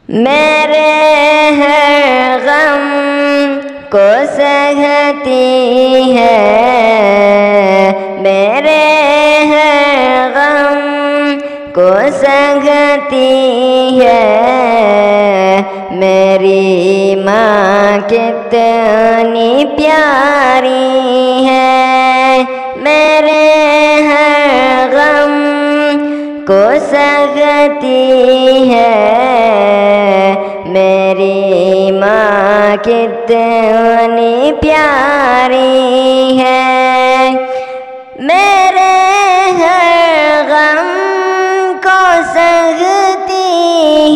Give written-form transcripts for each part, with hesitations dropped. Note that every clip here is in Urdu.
میرے ہر غم کو سہتی ہے، میرے ہر غم کو سہتی ہے، میری ماں کتنی پیاری ہے، میرے ہر غم کو سہتی ہے، میری ماں کتنی پیاری ہے، میرے ہر غم کو سہتی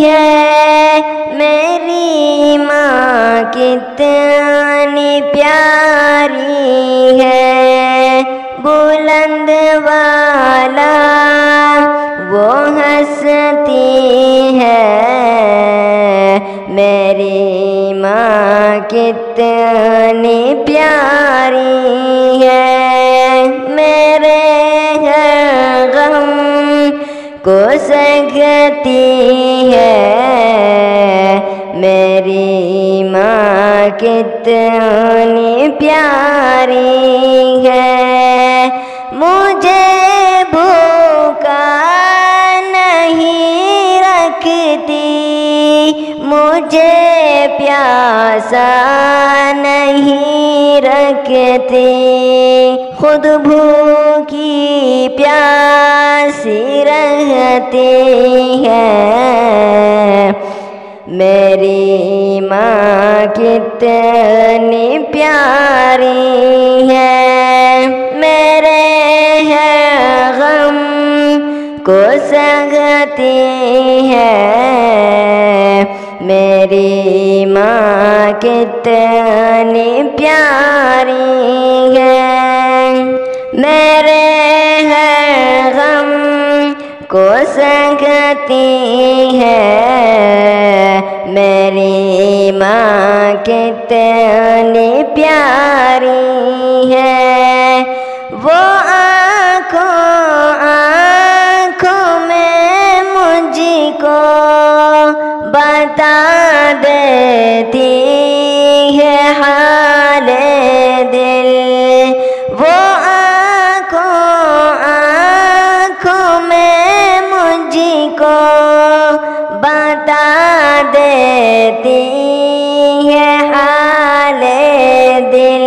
ہے، میری ماں کتنی پیاری ہے، بلند والا وہ ہنستی ہے، میری ماں کتنی پیاری ہے، میرے ہر غم کو سہتی ہے، میری ماں کتنی پیاری ہے، مجھے بھوکا نہیں رکھتی، مجھے پیاسا نہیں رکھتی، خود بھوکی پیاسی رہتی ہے، میری ماں کتنی پیاری ہے، میرے ہر غم کو سہتی ہے، میری ماں کتنی پیاری ہے، میرے ہر غم کو سہتی ہے، میری ماں کتنی پیاری ہے، وہ آنکھوں میں مجھ کو بتا دیتی ہے حال دل، وہ آنکھوں میں مجھ کو بتا دیتی ہے حال دل،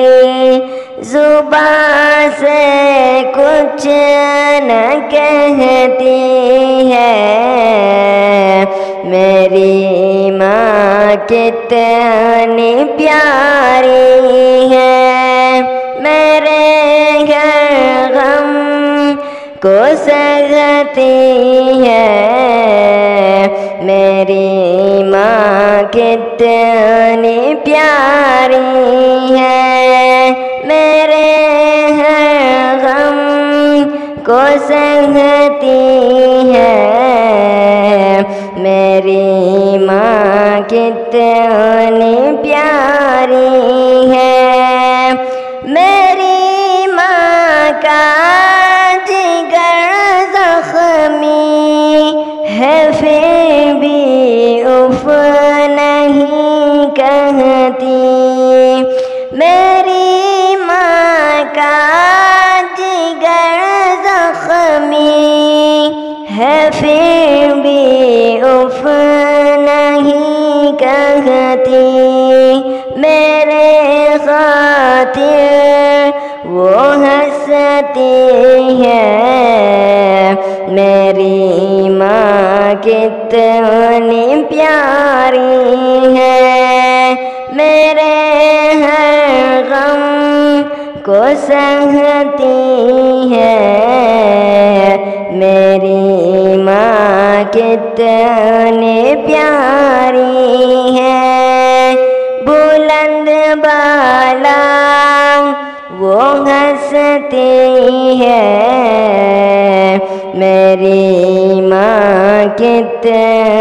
زبان سے کچھ نہ کہتی ہے، میری ماں کتنی پیاری ہے، میرے ہر غم کو سہتی ہے، میری ماں کتنی پیاری ہے، میرے ہر غم کو سہتی ہے، میری ماں کتنی پیاری ہے، میری ماں کا جگر زخمی ہے پھر بھی اف نہیں کہتی، میری ماں کا جگر زخمی ہے پھر بھی اف نہیں کہتی، میرے خاطر وہ ہنستی ہے، میری ماں کتنی پیاری ہے، میرے ہر غم کو سہتی ہے، میری ماں کتنی پیاری ہے، بلند بالا وہ ہنستی ہے، میری ماں کتنی